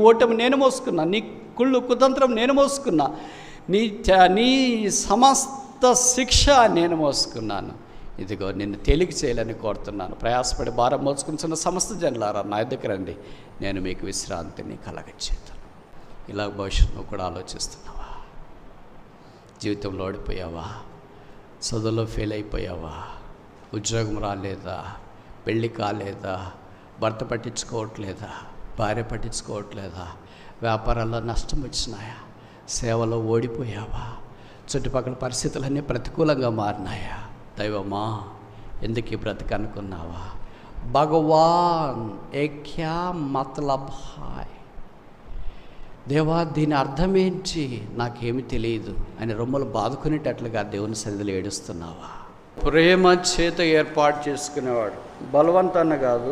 ఓటమి నేను మోసుకున్నా, నీ కుళ్ళు కుతంత్రం నేను మోసుకున్నా, నీ సమస్త శిక్ష నేను మోసుకున్నాను. ఇదిగో నిన్ను తేలిక చేయాలని కోరుతున్నాను. ప్రయాసపడి భారం మోసుకుంటున్న సమస్త జనులారా నా దగ్గర రండి, నేను మీకు విశ్రాంతిని కలగచేస్తాను. ఇలా భవిష్యత్తును కూడా ఆలోచిస్తున్నావా? జీవితంలో ఓడిపోయావా? చదువులో ఫెయిల్ అయిపోయావా? ఉద్యోగం రాలేదా? పెళ్ళి కాలేదా? భర్త పట్టించుకోవట్లేదా? భార్య పట్టించుకోవట్లేదా? వ్యాపారాల్లో నష్టం వచ్చినాయా? సేవలో ఓడిపోయావా? చుట్టుపక్కల పరిస్థితులన్నీ ప్రతికూలంగా మారినాయా? దైవమా, ఎందుకు ఈ బ్రతికి అనుకున్నావా? భగవాన్ ఏ క్యా మతలబ్ హాయ్, దేవా దీని అర్థం ఏంటి నాకేమి తెలియదు అని రొమ్మలు బాదుకునేటట్లుగా దేవుని సన్నిధిలో ఏడుస్తున్నావా? ప్రేమ చేత ఏర్పాటు చేసుకునేవాడు, బలవంతాన్ని కాదు,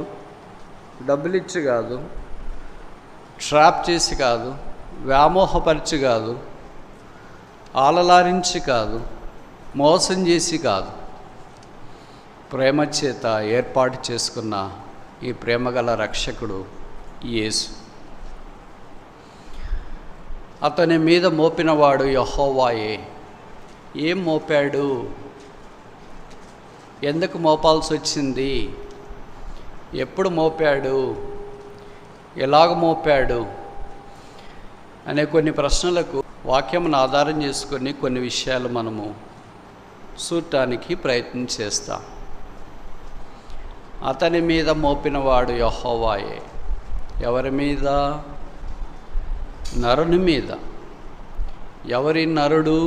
డబ్బులిచ్చి కాదు, ట్రాప్ చేసి కాదు, వ్యామోహపరిచి కాదు, ఆలలారించి కాదు, మోసం చేసి కాదు, ప్రేమ చేత ఏర్పాటు చేసుకున్న ఈ ప్రేమగల రక్షకుడు యేసు. అతని మీద మోపినవాడు యెహోవాయే. ఏం మోపాడు? ఎందుకు మోపాల్సి వచ్చింది? ఎప్పుడు మోపాడు? ఎలాగ మోపాడు అనే కొన్ని ప్రశ్నలకు వాక్యమును ఆధారం చేసుకొని కొన్ని విషయాలు మనము చూడటానికి ప్రయత్నం చేస్తాం. అతని మీద మోపినవాడు యెహోవాయే. ఎవరి మీద? నరుని మీద. ఎవరి నరుడు?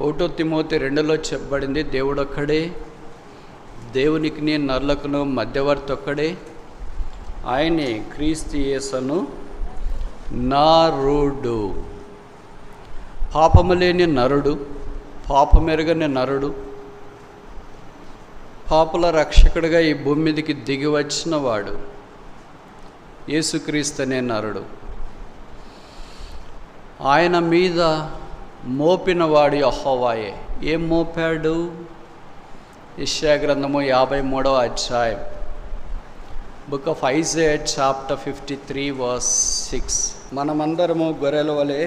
1 తిమోతి 2లో చెప్పబడింది, దేవుడొక్కడే, దేవునికి నరులకును మధ్యవర్తి ఒక్కడే, ఆయనే క్రీస్తు యేసును నరుడు. పాపము లేని నరుడు, పాపమెరుగని నరుడు, పాపుల రక్షకుడిగా ఈ భూమి మీదకి దిగి వచ్చిన వాడు యేసుక్రీస్తు అనే నరుడు. ఆయన మీద మోపినవాడు యెహోవాయే. ఏం మోపాడు? యెషయా గ్రంథము 53వ అధ్యాయం, book of Isaiah chapter 53 verse 6. మనమందరము గొర్రెల వలె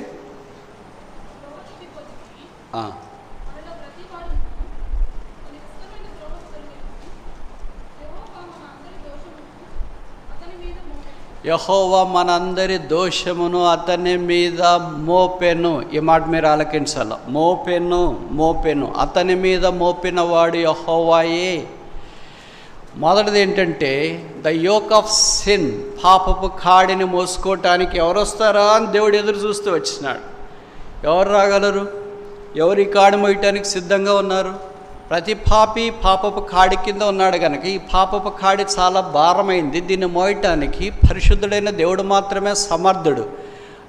యెహోవా మనందరి దోషమును అతని మీద మోపెను. ఈ మాట మీరు ఆలకించాల. మోపెను అతని మీద మోపినవాడు యెహోవాయే. మొదటిది ఏంటంటే ద యోక్ ఆఫ్ సిన్, పాపపు కాడిని మోసుకోవటానికి ఎవరు వస్తారా అని దేవుడు ఎదురు చూస్తూ వచ్చినాడు. ఎవరు రాగలరు? ఎవరు ఈ కాడి మోయటానికి సిద్ధంగా ఉన్నారు? ప్రతి పాపి పాపపు కాడి కింద ఉన్నాడు కనుక ఈ పాపపు కాడి చాలా భారమైంది. దీన్ని మోయటానికి పరిశుద్ధుడైన దేవుడు మాత్రమే సమర్థుడు.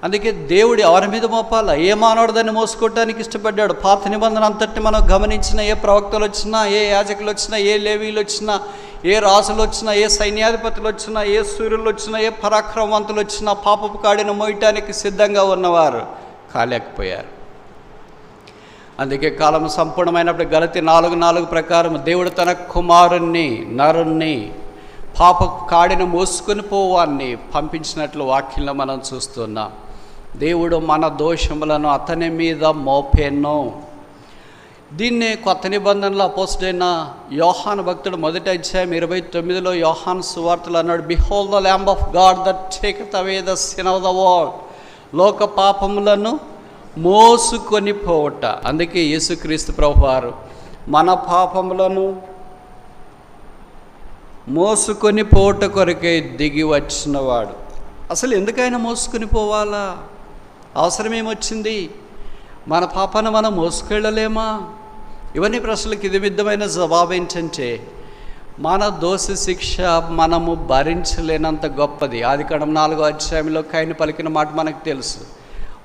అందుకే దేవుడు ఎవరి మీద మోపాలా? ఏ మానవుడు దాన్ని మోసుకోవటానికి ఇష్టపడ్డాడు? పాత నిబంధన అంతటిని మనం గమనించిన, ఏ ప్రవక్తలు వచ్చినా, ఏ యాజకులు వచ్చినా, ఏ లేవీలు వచ్చినా, ఏ రాజులు వచ్చినా, ఏ సైన్యాధిపతులు వచ్చినా, ఏ సూర్యులు వచ్చినా, ఏ పరాక్రమవంతులు వచ్చినా పాపపు కాడిని మోయటానికి సిద్ధంగా ఉన్నవారు కాలేకపోయారు. అందుకే కాలం సంపూర్ణమైనప్పుడు గలతీ 4:4 ప్రకారం దేవుడు తన కుమారుణ్ణి, నరుణ్ణి, పాప కాడిని మోసుకొని పోవాన్ని పంపించినట్లు వాక్యంలో మనం చూస్తున్నాం. దేవుడు మన దోషములను అతని మీద మోపెను. దీన్నే కొత్త నిబంధనలో అపోస్తలుడైన యోహాను భక్తుడు 1వ అధ్యాయం 29లో యోహాను సువార్తలో అన్నాడు, behold the lamb of God that టేకeth away the sin of the world. లోక పాపములను మోసుకొని పోవట. అందుకే యేసుక్రీస్తు ప్రభువారు మన పాపములను మోసుకొని పోవట కొరకే దిగి వచ్చినవాడు. అసలు ఎందుకైనా మోసుకొని పోవాలా? అవసరం ఏమొచ్చింది? మన పాపాన్ని మనం మోసుకెళ్ళలేమా? ఇవన్నీ ప్రశ్నలకు ఇది విధమైన జవాబు ఏంటంటే మన దోష శిక్ష మనము భరించలేనంత గొప్పది. ఆదికాండం 4వ అధ్యాయంలో కయీను పలికిన మాట మనకు తెలుసు.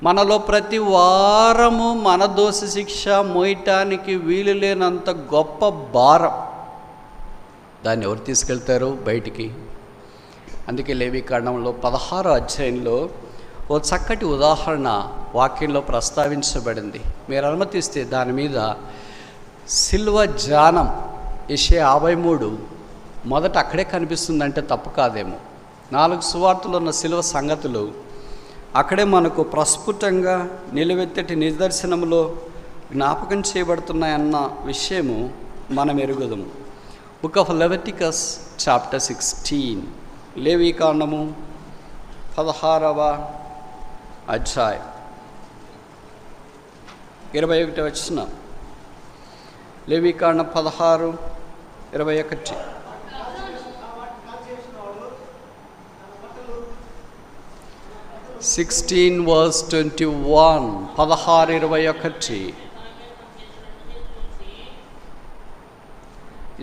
మనలో ప్రతి వారము మన దోష శిక్ష మోయటానికి వీలు లేనంత గొప్ప భారం. దాన్ని ఎవరు తీసుకెళ్తారు బయటికి? అందుకే లేవీకాండంలో 16వ అధ్యాయంలో ఓ చక్కటి ఉదాహరణ వాక్యంలో ప్రస్తావించబడింది. మీరు అనుమతిస్తే దాని మీద సిల్వ ధ్యానం యెషయా 53 మొదట అక్కడే కనిపిస్తుందంటే తప్పు కాదేమో. 4 సువార్తలు ఉన్న శిలువ సంగతులు అక్కడే మనకు ప్రస్ఫుటంగా నిలువెత్తటి నిదర్శనములో జ్ఞాపకం చేయబడుతున్నాయన్న విషయము మనం ఎరుగుదము. బుక్ ఆఫ్ లెవిటికస్ చాప్టర్ 16, లేవీకాండము 16వ అధ్యాయం 21వ వచనం. లేవీకాండం 16:21. verse 21, 16:21.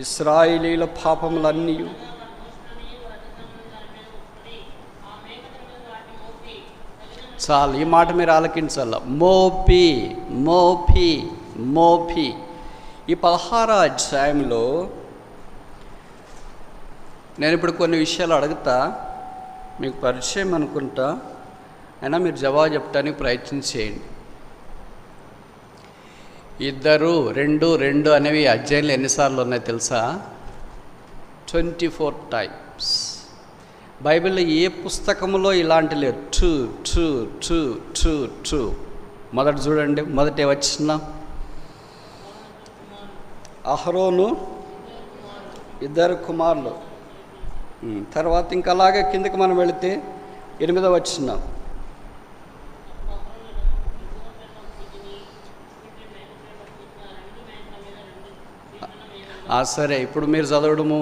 ఇశ్రాయేలీయుల పాపములన్నీ చాలు, ఈ మాట మీరు ఆలకించాల. మోపి మోపి మోపి. ఈ 16వ అధ్యాయంలో నేను ఇప్పుడు కొన్ని విషయాలు అడుగుతా, మీకు పరిచయం అనుకుంటా, అయినా మీరు జవాబు చెప్పడానికి ప్రయత్నం చేయండి. 2, 2 అనేవి అధ్యాయంలో ఎన్నిసార్లు ఉన్నాయి తెలుసా? 24 times. బైబిల్లో ఏ పుస్తకంలో ఇలాంటి లేదు. 2 2 2 2 2. మొదట చూడండి, మొదట వచ్చిన అహరోను 2 కుమారులు. తర్వాత ఇంకా అలాగే కిందకి మనం వెళితే 8వ వచనం. సరే, ఇప్పుడు మీరు చదవడము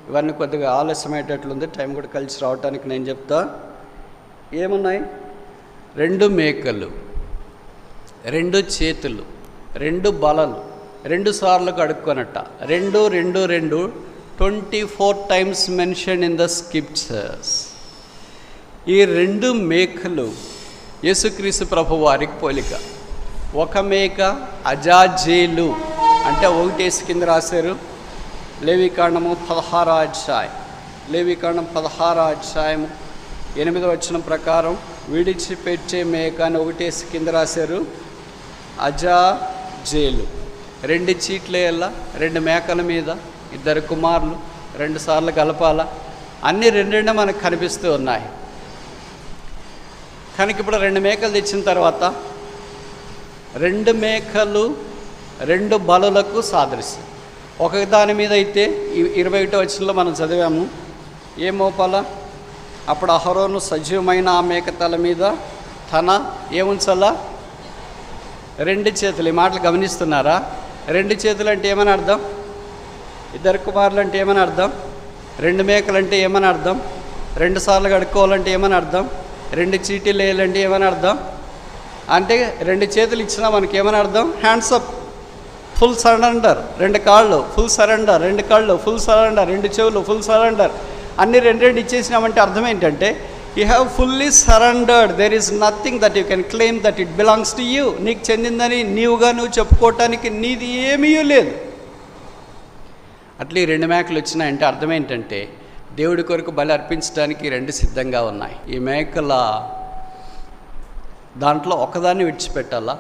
ఇవన్నీ కొద్దిగా ఆలస్యమయ్యేటట్లుంది, టైం కూడా కలిసి రావటానికి నేను చెప్తా. ఏమున్నాయి? 2 మేకలు, 2 చేతులు, 2 బలలు, 2 సార్లు కడుక్కొనట. 2 2 2 24 times mention in the scriptures. ఈ 2 మేకలు యేసుక్రీస్తు ప్రభు వారికి పోలిక. ఒక మేక అజాజేలు అంటే 1 కింద రాశారు. లేవీకాండము 16వ అధ్యాయం, లేవీకాండం 16వ అధ్యాయము 8వ వచనం ప్రకారం విడిచిపెట్టే మేక అని 1 కింద రాశారు. అజాజేలు 2 చీట్లు వేయాల, 2 మేకల మీద 2 కుమారులు, 2 సార్లు కలపాల. అన్నీ 2 మనకు కనిపిస్తూ ఉన్నాయి. కనుక ఇప్పుడు 2 మేకలు తెచ్చిన తర్వాత 2 మేకలు 2 బలులకు సాదృశ్యం. ఒక దాని మీద అయితే 21వ వచనంలో మనం చదివాము, ఏ మోపాల? అప్పుడు అహరోను సజీవమైన ఆ మేక తల మీద తన ఏముంచాలా? 2 చేతులు. ఈ మాటలు గమనిస్తున్నారా? 2 చేతులు అంటే ఏమని అర్థం? 2 కుమారులు అంటే ఏమని అర్థం? 2 మేకలు అంటే ఏమని అర్థం? 2 సార్లు కడుక్కోవాలంటే ఏమని అర్థం? 2 చీటీలు వేయాలంటే ఏమని అర్థం? అంటే 2 చేతులు ఇచ్చినా మనకి ఏమని అర్థం? Hands up, full surrender. 2 కాళ్ళు ఫుల్ సరెండర్, 2 కళ్ళు ఫుల్ సరెండర్, 2 చెవులు ఫుల్ సరెండర్. అన్నీ 2 ఇచ్చేసినామంటే అర్థం ఏంటంటే you have fully surrendered. There is nothing that you can claim that it belongs to you. నీకు చెందిందని నువ్వు చెప్పుకోవటానికి నీది ఏమీ లేదు. అట్లా ఈ 2 మేకలు వచ్చినాయంటే అర్థం ఏంటంటే దేవుడి కొరకు బలి అర్పించడానికి 2 సిద్ధంగా ఉన్నాయి. ఈ మేకల దాంట్లో ఒకదాన్ని విడిచిపెట్టాలా,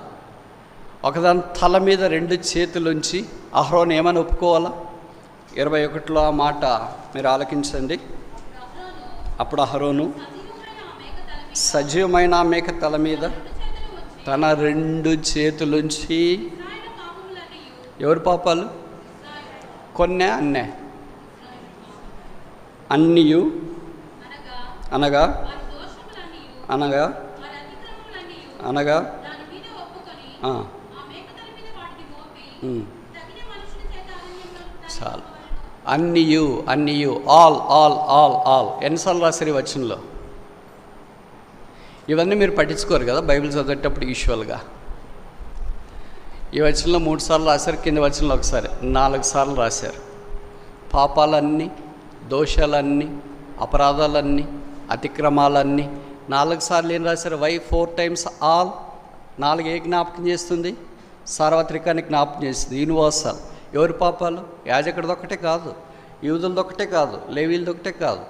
ఒకదాని తల మీద 2 చేతులుంచి అహరోను ఏమని ఒప్పుకోవాలా? 21లో ఆ మాట మీరు ఆలకించండి. అప్పుడు అహరోను సజీవమైన ఆ మేక తల మీద తన 2 చేతులుంచి, ఎవరి పాపాలు? కొన్నే అన్నే? అన్నియు అనగా అనగా అనగా చాలు. అన్నియు అన్నియు, ఆల్ ఆల్ ఆల్ ఆల్. ఎన్నిసార్లు రాశారు ఈ వచనంలో? ఇవన్నీ మీరు పట్టించుకోరు కదా బైబిల్ చదివేటప్పుడు యూజువల్గా. ఈ వచనంలో 3 సార్లు రాశారు, కింద వచనంలో ఒకసారి 4 సార్లు రాశారు. పాపాలన్నీ, దోషాలన్నీ, అపరాధాలన్నీ, అతిక్రమాలన్నీ 4 సార్లు ఏం రాశారు? Why 4 times all? 4 ఏ జ్ఞాపకం చేస్తుంది? సార్వత్రికాన్ని జ్ఞాపకం చేస్తుంది, యూనివర్సల్. ఎవరి పాపాలు? యాజకుడిదొక్కటే కాదు, యూదులదొక్కటే కాదు, లేవీలదొక్కటే కాదు,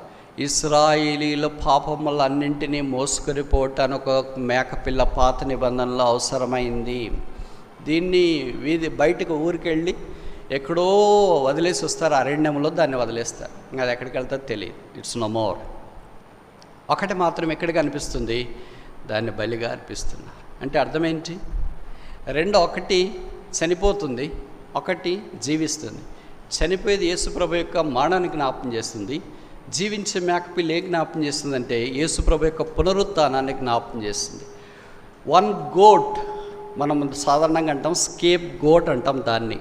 ఇశ్రాయేలీల పాపములన్నింటినీ మోసుకొని పోవటానికి ఒక మేకపిల్ల పాత నిబంధనలో అవసరమైంది. దీన్ని బయటకు ఊరికెళ్ళి ఎక్కడో వదిలేసి వస్తారు, అరణ్యంలో దాన్ని వదిలేస్తారు. అది ఎక్కడికి వెళ్తారో తెలియదు. It's no more. ఒకటి మాత్రం ఎక్కడ కనిపిస్తుంది? దాన్ని బలిగా అర్పిస్తున్నారు. అంటే అర్థమేంటి? ఒకటి చనిపోతుంది, ఒకటి జీవిస్తుంది. చనిపోయేది యేసుప్రభు యొక్క మరణానికి జ్ఞాపకం చేస్తుంది, జీవించే మేకపిల్లి ఏ జ్ఞాపకం చేస్తుందంటే యేసుప్రభు యొక్క పునరుత్థానాన్ని జ్ఞాపకం చేస్తుంది. వన్ గోట్, మనం సాధారణంగా అంటాం స్కేప్ గోట్ అంటాం దాన్ని,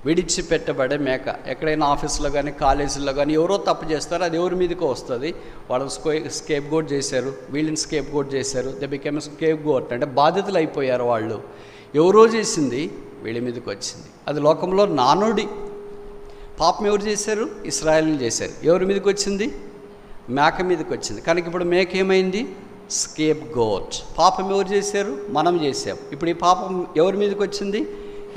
విడిచిపెట్టబడే మేక. ఎక్కడైనా ఆఫీసులో కానీ కాలేజీలో కానీ ఎవరో తప్పు చేస్తారో అది ఎవరి మీదకో వస్తుంది. వాళ్ళు స్కేప్ గోట్ చేశారు, వీళ్ళని స్కేప్ గోట్ చేశారు, దే బికెమ్ స్కేప్ గోట్. అంటే బాధితులు అయిపోయారు వాళ్ళు. ఎవరో చేసింది వీళ్ళ మీదకి వచ్చింది. అది లోకంలో నానుడి. పాపం ఎవరు చేశారు? ఇశ్రాయేలు చేశారు. ఎవరి మీదకి వచ్చింది? మేక మీదకి వచ్చింది. కనుక ఇప్పుడు మేక ఏమైంది? Scapegoat. పాపం ఎవరు చేశారు? మనం చేసాం. ఇప్పుడు ఈ పాపం ఎవరి మీదకి వచ్చింది?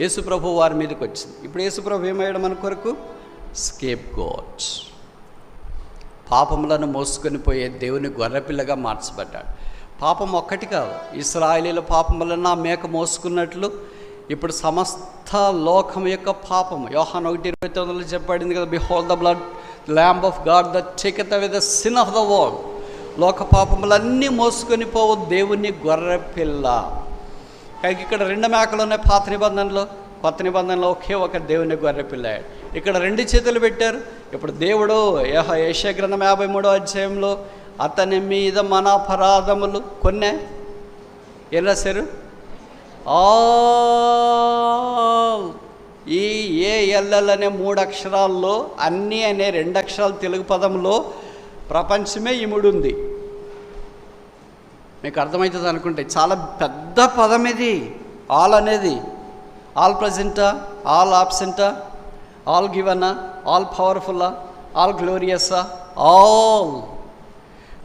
యేసుప్రభు వారి మీదకి వచ్చింది. ఇప్పుడు యేసుప్రభు ఏమయ్యాడు మన కొరకు? Scapegoat. పాపములను మోసుకొని పోయే దేవుని గొర్రెపిల్లగా మార్చబడ్డాడు. పాపం ఒక్కటి కాదు, ఇశ్రాయేలీల పాపం వలన మేక మోసుకున్నట్లు ఇప్పుడు సమస్త లోకం యొక్క పాపం. యోహాను 1:29 చెప్పబడింది కదా, behold the blood lamb of God that taketh away the sin of the world. లోక పాపములన్నీ మోసుకొని పోవు దేవుని గొర్రెపిల్ల. కానీ ఇక్కడ 2 మేకలు ఉన్నాయి పాత నిబంధనలో. కొత్త నిబంధనలో ఒకే ఒక దేవుని గొర్రెపిల్ల. ఇక్కడ 2 చేతులు పెట్టారు. ఇప్పుడు దేవుడు యెషయా గ్రంథం 53వ అధ్యాయంలో అతని మీద మన అపరాధములు కొన్నే ఏం రాశారు? ఈ ఏఎల్ఎల్ అనే 3 అక్షరాల్లో అన్నీ అనే 2 అక్షరాలు తెలుగు పదంలో ప్రపంచమే ఇముడుంది. మీకు అర్థమవుతుంది అనుకుంటే చాలా పెద్ద పదం ఇది. ఆల్ అనేది ఆల్ ప్రజెంటా, ఆల్ ఆబ్సెంటా, ఆల్ గివనా, ఆల్ పవర్ఫుల్లా, ఆల్ గ్లోరియసా, ఆల్.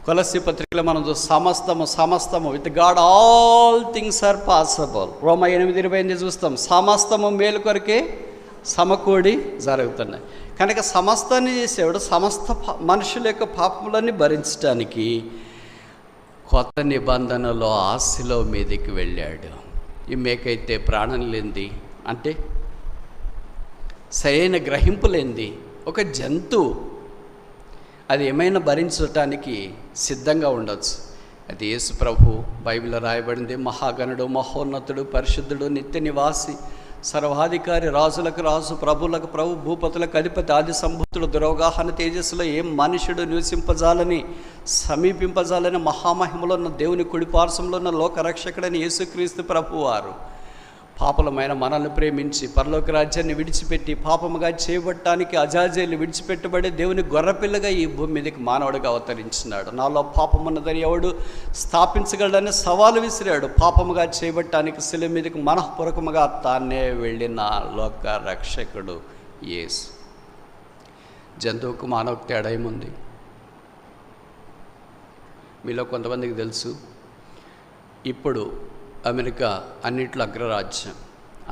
కొలస్సీ పత్రికలో మనం సమస్తము with God all things are possible. రోమా 8:28 చూస్తాం, సమస్తము మేలు కొరకే సమకూడి జరుగుతున్నాయి. కనుక సమస్తాన్ని చేసేవాడు సమస్త మనుషుల యొక్క పాపములన్నీ భరించడానికి కొత్త నిబంధనలో ఆశలో మీదకి వెళ్ళాడు. ఈ మేకైతే ప్రాణం లేనిది, అంటే సరైన గ్రహింపు లేనిది ఒక జంతువు. అది ఏమైనా భరించటానికి సిద్ధంగా ఉండొచ్చు. అది యేసు ప్రభు. బైబిల్లో రాయబడింది, మహాగణుడు, మహోన్నతుడు, పరిశుద్ధుడు, నిత్య నివాసి, సర్వాధికారి, రాజులకు రాజు, ప్రభులకు ప్రభు, భూపతులకు అధిపతి, ఆది సంభూతుడు, దురవగాహన తేజస్సులో ఏం మనుషుడు నివసింపజాలని సమీపింపజాలని మహామహిమలో ఉన్న దేవుని కుడిపార్శ్వంలో ఉన్న లోకరక్షకుడని యేసుక్రీస్తు ప్రభువారు పాపలమైన మనల్ని ప్రేమించి పరలోక రాజ్యాన్ని విడిచిపెట్టి పాపముగా చేయబట్టడానికి అజాజేలు విడిచిపెట్టబడి దేవుని గొర్రెపిల్లగా ఈ భూమి మీదకి మానవుడిగా అవతరించినాడు. నాలో పాపమున్నదని ఎవడు స్థాపించగలడని సవాలు విసిరాడు. పాపముగా చేయబట్టడానికి శిలువ మీదకి మనఃపూర్వకముగా తానే వెళ్ళిన లోక రక్షకుడు యేసు. జంతువుకు మానవుకు తేడా ఏముంది? మీలో కొంతమందికి తెలుసు, ఇప్పుడు అమెరికా అన్నిట్లో అగ్రరాజ్యం.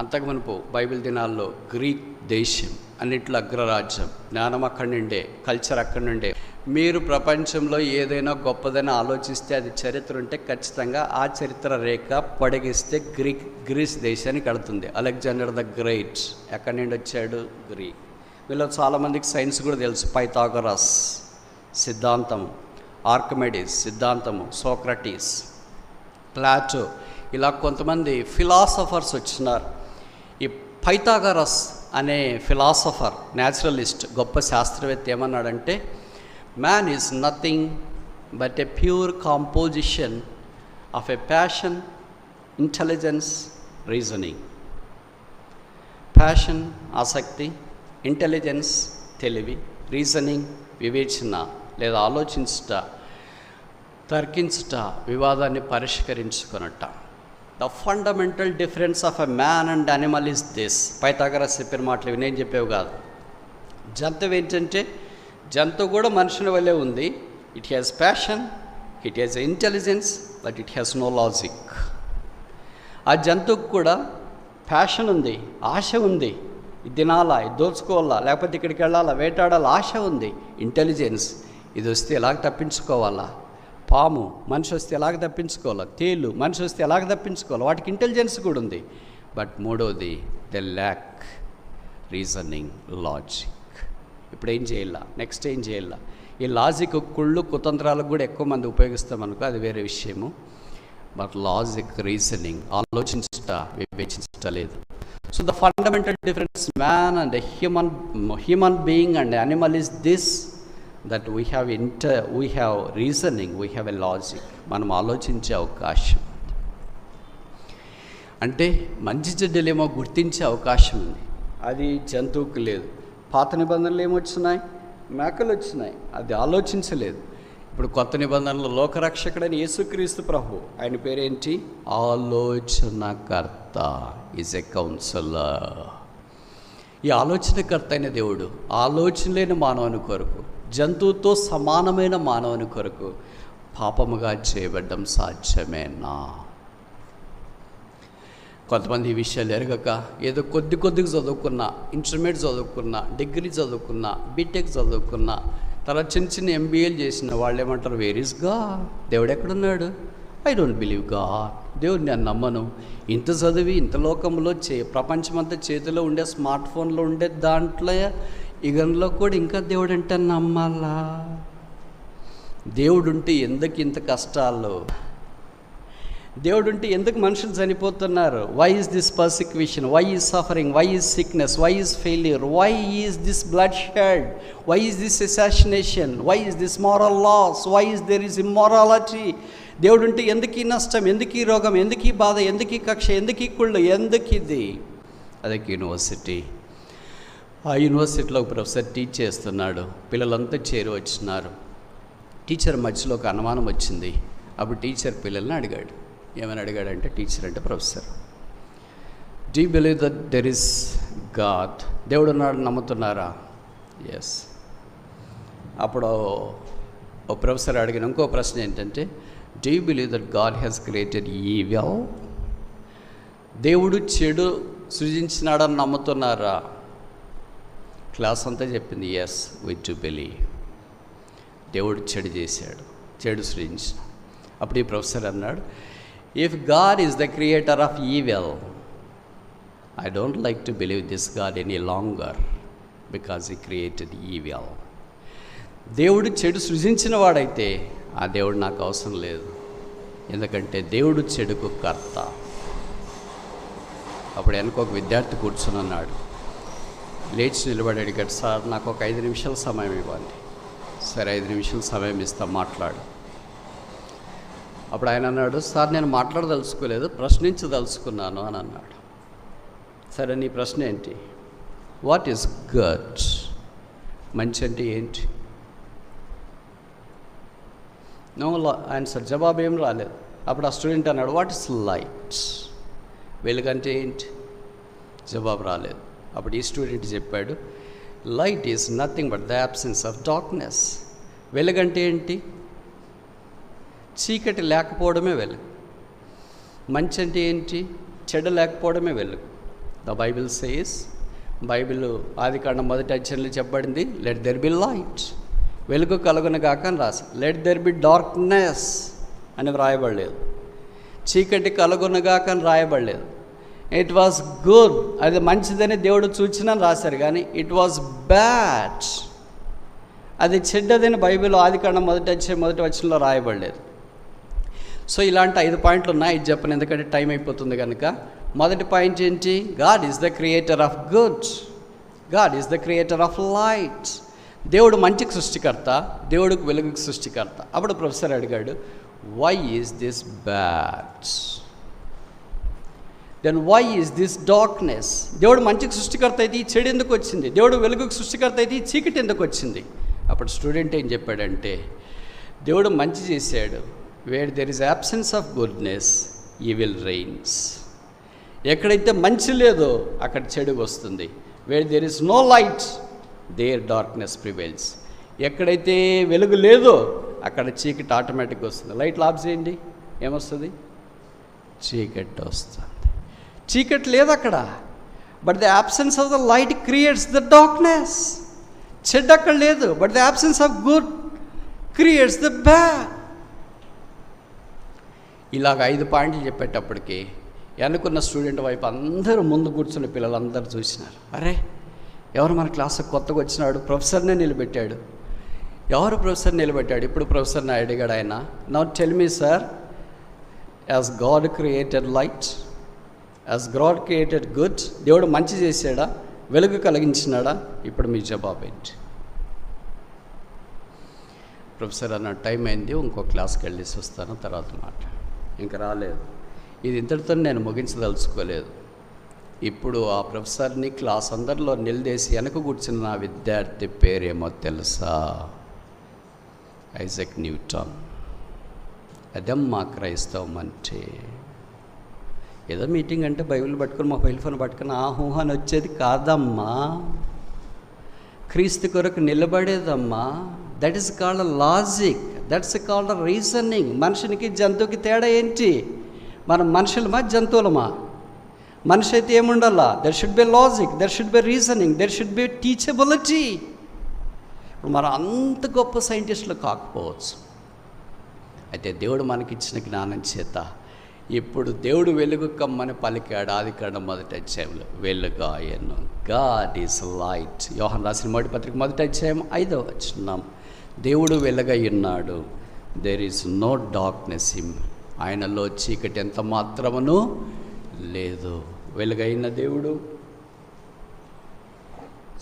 అంతకు మునుపు బైబిల్ దినాల్లో గ్రీక్ దేశం అన్నిట్లో అగ్రరాజ్యం. జ్ఞానం అక్కడి నుండే, కల్చర్ అక్కడి నుండే. మీరు ప్రపంచంలో ఏదైనా గొప్పదని ఆలోచిస్తే అది చరిత్ర ఉంటే ఖచ్చితంగా ఆ చరిత్ర రేఖ పొడిగిస్తే గ్రీస్ దేశానికి కడుతుంది. అలెగ్జాండర్ ద గ్రేట్ ఎక్కడి నుండి వచ్చాడు? గ్రీక్. వీళ్ళు చాలామందికి సైన్స్ కూడా తెలుసు. పైథాగరస్ సిద్ధాంతము, ఆర్కిమెడిస్ సిద్ధాంతము, సోక్రటీస్, ప్లాటో, ఇలా కొంతమంది ఫిలాసఫర్స్ వచ్చినారు. ఈ పైథాగరస్ అనే ఫిలాసఫర్, న్యాచురలిస్ట్, గొప్ప శాస్త్రవేత్త ఏమన్నాడంటే, man is nothing but a pure composition of a passion, intelligence, reasoning. Passion ఆసక్తి, ఇంటెలిజెన్స్ తెలివి, రీజనింగ్ వివేచన లేదా ఆలోచించుట, తర్కించుట, వివాదాన్ని పరిష్కరించుకొనుట. The fundamental difference of a man and animal is this. Pythagoras చెప్పిన మాటలు ఇవి నేను చెప్పేవి కాదు. జంతువు ఏంటంటే, జంతువు కూడా మనుషుల వల్లే ఉంది. It has passion, it has intelligence, but it has no logic. ఆ జంతువుకు కూడా ప్యాషన్ ఉంది, ఆశ ఉంది. ఇది తినాలా, ఇది దోచుకోవాలా, లేకపోతే ఇక్కడికి వెళ్ళాలా, వేటాడాలా, ఆశ ఉంది. ఇంటెలిజెన్స్, ఇది వస్తే ఎలాగ తప్పించుకోవాలా, పాము మనిషి వస్తే ఎలాగ తప్పించుకోవాలి, తేలు మనిషి వస్తే ఎలాగ తప్పించుకోవాలి, వాటికి ఇంటెలిజెన్స్ కూడా ఉంది. బట్ మూడోది, ద ల్యాక్ రీజనింగ్, లాజిక్. ఇప్పుడు ఏం చేయాల, నెక్స్ట్ ఏం చేయాల, ఈ లాజిక్ కుళ్ళు కుతంత్రాలకు కూడా ఎక్కువ మంది ఉపయోగిస్తాం అనుకో, అది వేరే విషయము. బట్ లాజిక్, రీజనింగ్, ఆలోచించట, వివేచించట లేదు. So the fundamental difference man and human being and animal is this, that we have reasoning, we have a logic. మనం ఆలోచించే అవకాశం, అంటే మంచి చెడ్డలేమో గుర్తించే అవకాశం ఉంది. అది జంతువుకు లేదు. పాత నిబంధనలు ఏమొచ్చినాయి? మేకలు వచ్చినాయి, అది ఆలోచించలేదు. ఇప్పుడు కొత్త నిబంధనలు లోకరక్షకుడైన యేసుక్రీస్తు ప్రభు, ఆయన పేరేంటి? ఆలోచనకర్త, ఈజ్ ఎ కౌన్సిలర్. ఈ ఆలోచనకర్త అయిన దేవుడు ఆలోచన లేని మానవుని కొరకు, జంతువుతో సమానమైన మానవుని కొరకు పాపముగా చేయబడ్డం సాధ్యమేనా? కొంతమంది ఈ విషయాలు ఎరగక ఏదో కొద్దిగా చదువుకున్నా, ఇంటర్మీడియట్ చదువుకున్నా, డిగ్రీ చదువుకున్నా, బీటెక్ చదువుకున్నా, తర్వాత చిన్న ఎంబీఏలు చేసిన వాళ్ళు ఏమంటారు? Where is God? దేవుడు ఎక్కడున్నాడు? I don't believe God. దేవుడు నేను నమ్మను. ఇంత చదివి ఇంత లోకంలో ప్రపంచమంతా చేతిలో ఉండే స్మార్ట్ ఫోన్లో ఉండే దాంట్లో ఇగంలో కూడా ఇంకా దేవుడు అంటే నమ్మాలా? దేవుడుంటే ఎందుకు ఇంత కష్టాలు? దేవుడుంటే ఎందుకు మనుషులు చనిపోతున్నారు? Why is this persecution? Why is suffering? Why is sickness? Why is failure? Why is this bloodshed? Why is this assassination? Why is this moral loss? Why is there is immorality? దేవుడుంటే ఎందుకు ఈ నష్టం? ఎందుకు ఈ రోగం? ఎందుకు ఈ బాధ? ఎందుకు ఈ కక్ష? ఎందుకు ఈ కుళ్ళు? ఎందుకు ఇది? అదొక యూనివర్సిటీ. ఆ యూనివర్సిటీలో ఒక ప్రొఫెసర్ టీచ్ చేస్తున్నాడు. పిల్లలంతా చేరి వచ్చినారు. టీచర్ మధ్యలో ఒక అనుమానం వచ్చింది. అప్పుడు టీచర్ పిల్లల్ని అడిగాడు. ఏమని అడిగాడంటే, టీచర్ అంటే professor, do you believe that there is God? దేవుడు ఉన్నాడు నమ్ముతున్నారా? ఎస్. అప్పుడు ఓ ప్రొఫెసర్ అడిగిన ఇంకో ప్రశ్న ఏంటంటే, do you believe that God has created evil? దేవుడు చెడు సృజించినాడని నమ్ముతున్నారా? క్లాస్ అంతా చెప్పింది ఎస్, వి డు బిలీవ్. దేవుడు చెడు చేశాడు, చెడు సృజించిన. అప్పుడు ఈ ప్రొఫెసర్ అన్నాడు, if God is the creator of evil, I don't like to believe this God any longer because he created evil. దేవుడు చెడు సృజించిన వాడైతే ఆ దేవుడు నాకు అవసరం లేదు, ఎందుకంటే దేవుడు చెడుకు కర్త. అప్పుడు వెనక ఒక విద్యార్థి కూర్చొని అన్నాడు. లేచి నిలబడి అడిగాడు, సార్ నాకు ఒక 5 నిమిషాల సమయం ఇవ్వండి. సరే 5 నిమిషాల సమయం ఇస్తా, మాట్లాడు. అప్పుడు ఆయన అన్నాడు, సార్ నేను మాట్లాడదలుచుకోలేదు, ప్రశ్నించదలుచుకున్నాను అని అన్నాడు. సరే నీ ప్రశ్న ఏంటి? What is good? మంచి అంటే ఏంటి? నో ఆన్సర్, జవాబు ఏం రాలేదు. అప్పుడు ఆ స్టూడెంట్ అన్నాడు, వాట్ ఇస్ లైట్? వెలుగంటే ఏంటి? జవాబు రాలేదు. అప్పుడు ఈ స్టూడెంట్ చెప్పాడు, light is nothing but the absence of darkness. వెలుగంటే ఏంటి? చీకటి లేకపోవడమే వెలుగు. మంచి అంటే ఏంటి? చెడు లేకపోవడమే వెలుగు. ద బైబిల్ సేస్, బైబిల్ ఆదికాండం 1వ అధ్యాయంలో చెప్పబడింది, లెట్ దెర్ బి లైట్, వెలుగు కలుగునగాక అని రాసి, లెట్ దెర్ బి డార్క్నెస్ అని వ్రాయబడలేదు. చీకటి కలుగునగాక అని రాయబడలేదు. ఇట్ వాజ్ గుడ్, అది మంచిదని దేవుడు చూచినని రాశారు, కానీ ఇట్ వాజ్ బ్యాడ్, అది చెడ్డదని బైబిల్ ఆదికాండం 1వ అధ్యాయం 1వ వచనంలో రాయబడలేదు. సో ఇలాంటి 5 పాయింట్లు ఉన్నాయి. ఇది చెప్పను ఎందుకంటే టైం అయిపోతుంది కనుక. మొదటి పాయింట్ ఏంటి? God is the creator of good, God is the creator of light. దేవుడు మంచికి సృష్టికర్త, దేవుడికి వెలుగుకి సృష్టికర్త. అప్పుడు ప్రొఫెసర్ అడిగాడు, why is this bad? Then why is this darkness? దేవుడు మంచికి సృష్టికర్త అయితే ఈ చెడు ఎందుకు వచ్చింది? దేవుడు వెలుగుకి సృష్టికర్త అయితే ఈ చీకటి ఎందుకు వచ్చింది? అప్పుడు స్టూడెంట్ ఏం చెప్పాడంటే, దేవుడు మంచి చేశాడు. Where there is absence of goodness evil reigns. ఎక్కడైతే మంచి లేదో అక్కడ చెడు వస్తుంది. Where there is no light there darkness prevails. ఎక్కడైతే వెలుగు లేదో అక్కడ చీకటి ఆటోమేటిక్గా వస్తుంది. లైట్లు ఆఫ్ చేయండి, ఏమొస్తుంది? చీకటి వస్తుంది. చీకటి లేదు అక్కడ, but the absence of the light creates the darkness. చెడ్డ అక్కడ లేదు, but the absence of good creates the bad. ఇలాగ 5 పాయింట్లు చెప్పేటప్పటికి అనుకున్న స్టూడెంట్ వైపు అందరూ ముందు కూర్చున్న పిల్లలందరూ చూసినారు. అరే ఎవరు మన క్లాస్కి కొత్తగా వచ్చినాడు, ప్రొఫెసర్నే నిలబెట్టాడు, ఎవరు ప్రొఫెసర్ నిలబెట్టాడు? ఇప్పుడు ప్రొఫెసర్ని అడిగాడు ఆయన. Now tell me sir, as God created light, as God created good, దేవుడు మంచి చేశాడా, వెలుగు కలిగించినాడా? ఇప్పుడు మీ జవాబు ఏంటి? ప్రొఫెసర్ అన్న టైం అయింది, ఇంకో క్లాస్కి వెళ్ళేసి వస్తాను, తర్వాత మాట. ఇంకా రాలేదు. ఇది ఇంతటితో నేను ముగించదలుచుకోలేదు. ఇప్పుడు ఆ ప్రొఫెసర్ని క్లాస్ అందరిలో నిలదీసి వెనక కూర్చున్న నా విద్యార్థి పేరేమో తెలుసా? Isaac Newton. అదమ్మా క్రైస్తవం అంటే. ఏదో మీటింగ్ అంటే బైబిల్ పట్టుకుని, మొబైల్ ఫోన్ పట్టుకుని ఆహూహ అని వచ్చేది కాదమ్మా. క్రీస్తు కొరకు నిలబడేదమ్మా. That is called logic, that's called reasoning. మనుషునికి జంతువుకి తేడా ఏంటి? మనం మనుషులమా జంతువులమా? మనిషి అయితే ఏముండాలా? There should be logic, there should be reasoning, there should be teachability. ఇప్పుడు మనం అంత గొప్ప సైంటిస్టులు కాకపోవచ్చు, అయితే దేవుడు మనకిచ్చిన జ్ఞానం చేత ఇప్పుడు దేవుడు వెలుగు కమ్మని పలికాడు. ఆదికాండం 1వ అధ్యాయంలో వెలుగాయను. God is light. యోహాను రాసిన మొదటి పత్రిక 1వ అధ్యాయం 5వ వచనం. దేవుడు వెలుగై ఉన్నాడు. There is no darkness him. ఆయనలో చీకటి ఎంత మాత్రమును లేదు. వెలుగైన దేవుడు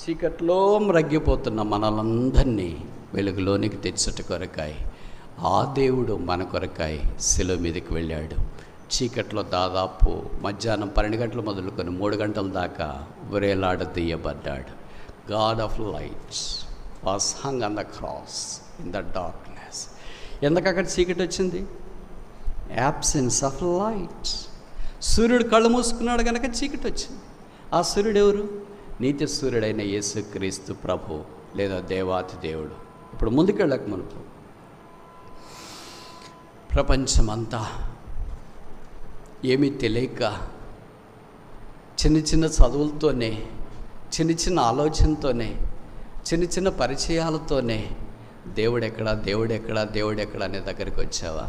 చీకట్లో రగ్గిపోతున్న మనలందరినీ వెలుగులోనికి తెచ్చుట కొరకాయి ఆ దేవుడు మన కొరకాయి శిలువ మీదకి వెళ్ళాడు. చీకట్లో దాదాపు మధ్యాహ్నం 12 గంటలు మొదలుకొని 3 గంటల దాకా వేలాడదీయబడ్డాడు. God of lights was hung on the cross in the darkness. ఎందుకు అక్కడ చీకటి వచ్చింది? Absence of light. సూర్యుడు కళ్ళు మూసుకున్నాడు కనుక చీకటి వచ్చింది. ఆ సూర్యుడు ఎవరు? నీతి సూర్యుడైన యేసుక్రీస్తు ప్రభు లేదా దేవాతి దేవుడు. ఇప్పుడు ముందుకెళ్ళక మునుపు ప్రపంచమంతా ఏమీ తెలియక చిన్న చిన్న చదువులతోనే, చిన్న చిన్న ఆలోచనతోనే, చిన్న చిన్న పరిచయాలతోనే దేవుడెక్కడా దేవుడెక్కడా దేవుడెక్కడా అనే దగ్గరికి వచ్చావా?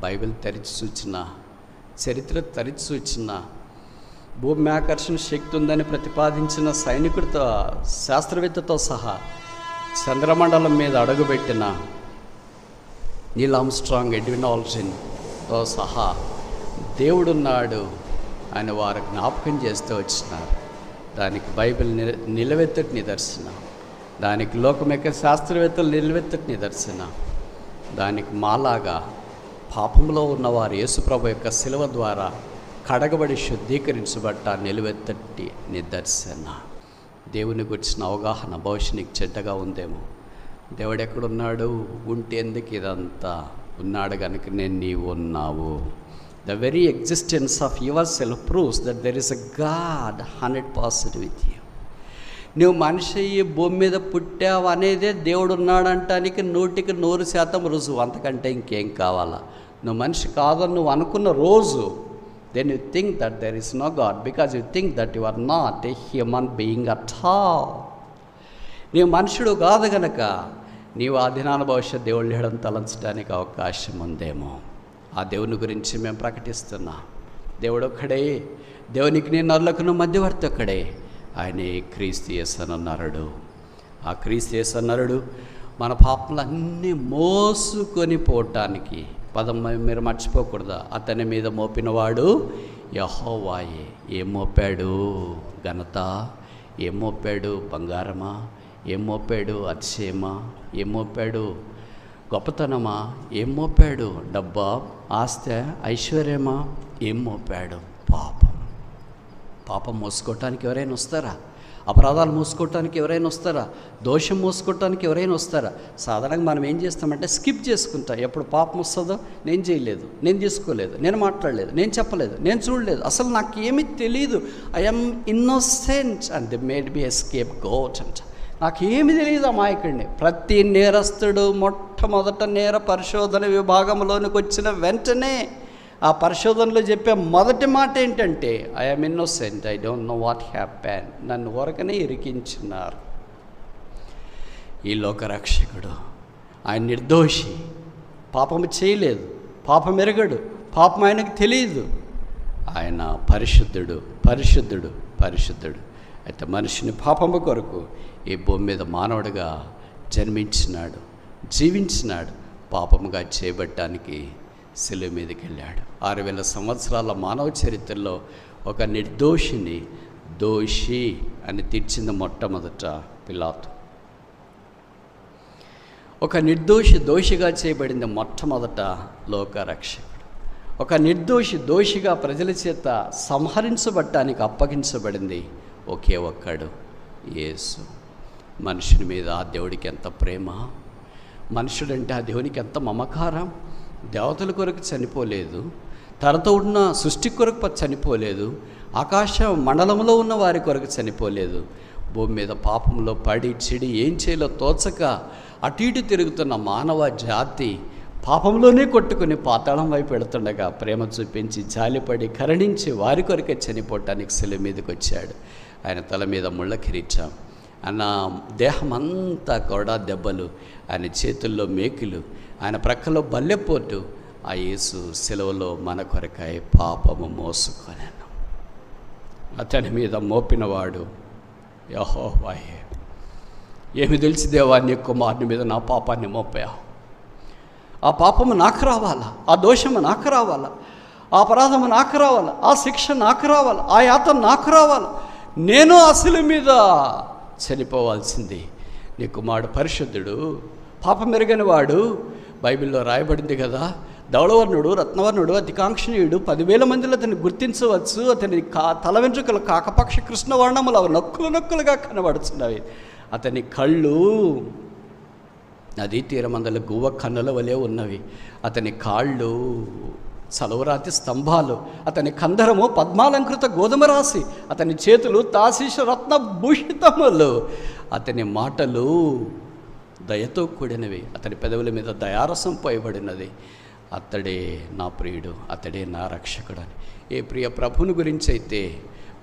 బైబిల్ తెరిచి చూచిన, చరిత్ర తెరిచి చూచిన, భూమి ఆకర్షణ శక్తి ఉందని ప్రతిపాదించిన సైనికుడితో, శాస్త్రవేత్తతో సహా చంద్రమండలం మీద అడుగుపెట్టిన నీల్ ఆర్మ్స్ట్రాంగ్, ఎడ్విన్ ఆల్డ్రిన్తో సహా దేవుడున్నాడు అని వారు జ్ఞాపకం చేస్తూ వచ్చినారు. దానికి బైబిల్ నిలవెత్తటి నిదర్శనం, దానికి లోకం యొక్క శాస్త్రవేత్తలు నిలవెత్తటి నిదర్శనం, దానికి మాలాగా పాపంలో ఉన్నవారు యేసుప్రభు యొక్క శిలువ ద్వారా కడగబడి శుద్ధీకరించబడ్డ నిలువెత్తటి నిదర్శన. దేవుని గురించిన అవగాహన భవిష్యత్తుకి చెడ్డగా ఉందేమో. దేవుడు ఎక్కడున్నాడు? ఉంటే ఎందుకు ఇదంతా? ఉన్నాడు కనుకనే నీవు ఉన్నావు. The very existence of your self proves that there is a God 100% with you. నువ్వు మనిషి భూమి మీద పుట్టావు అనేదే దేవుడు ఉన్నాడంటానికి 100% రుజువు. అంతకంటే ఇంకేం కావాలా? నువ్వు మనిషి కాదని నువ్వు అనుకున్న రోజు, then you think that there is no God, because you think that you are not a human being at all. నీవు మనుషుడు కాదు గనక నీవు ఆ దినాన భవిష్యత్ దేవుడు లేడని తలంచడానికి అవకాశం ఉందేమో. ఆ దేవుని గురించి మేము ప్రకటిస్తున్నాం. దేవుడు ఒక్కడే, దేవునికి నేను నరులకు మధ్యవర్తి ఒక్కడే, ఆయనే క్రీస్తు యేసు అన్న నరుడు. ఆ క్రీస్తు యేసు అన్న నరుడు మన పాపములన్నీ మోసుకొని పోవటానికి, పదం మీరు మర్చిపోకూడదు, అతని మీద మోపినవాడు యెహోవాయే. ఏం మోపాడు? ఘనత. ఏం మోపాడు? బంగారమా? ఏం మోపాడు? అతిశయమా? ఏం మోపాడు? గొప్పతనమా? ఏం మోపాడు? డబ్బా, ఆస్తి, ఐశ్వర్యమా? ఏం మోపాడు? పాపం. పాపం మోసుకోవటానికి ఎవరైనా వస్తారా? అపరాధాలు మోసుకోవటానికి ఎవరైనా వస్తారా? దోషం మోసుకోవటానికి ఎవరైనా వస్తారా? సాధారణంగా మనం ఏం చేస్తామంటే స్కిప్ చేసుకుంటాం. ఎప్పుడు పాపం వస్తుందో, నేను చేయలేదు, నేను తీసుకోలేదు, నేను మాట్లాడలేదు, నేను చెప్పలేదు, నేను చూడలేదు, అసలు నాకు ఏమీ తెలియదు, I'm innocent and they made me scapegoat అంట. నాకేమి తెలియదు అమాయకుడిని. ప్రతి నేరస్తుడు మొట్టమొదట నేర పరిశోధన విభాగంలోనికి వచ్చిన వెంటనే ఆ పరిశోధనలో చెప్పే మొదటి మాట ఏంటంటే, I'm innocent, I don't know what happen. నన్ను ఊరకనే ఇరికించున్నారు. ఈ లోకరక్షకుడు ఆయన నిర్దోషి, పాపము చేయలేదు, పాపం ఎరగడు, పాపం ఆయనకు తెలియదు. ఆయన పరిశుద్ధుడు, పరిశుద్ధుడు, పరిశుద్ధుడు. అయితే మనిషిని పాపము కొరకు ఈ భూమి మీద మానవుడిగా జన్మించినాడు, జీవించినాడు, పాపముగా చేయబట్టానికి శిలువ మీదకి వెళ్ళాడు. 6000 సంవత్సరాల మానవ చరిత్రలో ఒక నిర్దోషిని దోషి అని తీర్చింది మొట్టమొదట పిలాతు. ఒక నిర్దోషి దోషిగా చేయబడింది మొట్టమొదట లోకరక్షకుడు. ఒక నిర్దోషి దోషిగా ప్రజల చేత సంహరించబడటానికి అప్పగించబడింది ఒకే ఒక్కడు, యేసు. మనుషుని మీద ఆ దేవుడికి ఎంత ప్రేమ, మనుషుడంటే ఆ దేవునికి ఎంత మమకారం. దేవతల కొరకు చనిపోలేదు, తనతో ఉన్న సృష్టి కొరకు చనిపోలేదు, ఆకాశ మండలంలో ఉన్న వారి కొరకు చనిపోలేదు. భూమి మీద పాపంలో పడి చెడి ఏం చేయాలో తోచక అటు ఇటు తిరుగుతున్న మానవ జాతి పాపంలోనే కొట్టుకుని పాతాళం వైపు పెడుతుండగా ప్రేమ చూపించి జాలిపడి కరుణించి వారి కొరకే చనిపోవటానికి శిలువ మీదకి వచ్చాడు. ఆయన తల మీద ముళ్ళ కిరీటం, ఆయన దేహం అంతా కొడా దెబ్బలు, ఆయన చేతుల్లో మేకులు, ఆయన ప్రక్కలో బల్లెపోటు. ఆ యేసు శిలువలో మన కొరకై పాపము మోసుకొనెను. అతని మీద మోపినవాడు యెహోవాయే. ఏమి తెలిసి దేవా, నీ కుమారుని మీద నా పాపాన్ని మోపావు, ఆ పాపము నాకు రావాలా, ఆ దోషము నాకు రావాలా, ఆ అపరాధము నాకు రావాలా, ఆ శిక్ష నాకు రావాలా, ఆ యాతన నాకు రావాలా, నేను అసలు మీద చనిపోవాల్సింది. నీ కుమారుడు పరిశుద్ధుడు, పాపం మెరుగని వాడు. బైబిల్లో రాయబడింది కదా, ధవళవర్ణుడు, రత్నవర్ణుడు, అతికాంక్షణీయుడు, 10,000 మందిలో అతన్ని గుర్తించవచ్చు. అతని తల వెంట్రుకలు కాకపక్ష కృష్ణవర్ణములు అవి నొక్కులు నొక్కులుగా కనబడుతున్నవి. అతని కళ్ళు నదీ తీరమందల గువ్వ కన్నుల వలె ఉన్నవి. అతని కాళ్ళు చలవరాతి స్తంభాలు, అతని కందరము పద్మాలంకృత గోధుమ రాశి, అతని చేతులు తాశీష రత్న భూషితములు, అతని మాటలు దయతో కూడినవి, అతని పెదవుల మీద దయారసం పోయబడినది. అతడే నా ప్రియుడు, అతడే నా రక్షకుడు అని ఏ ప్రియ ప్రభుని గురించి అయితే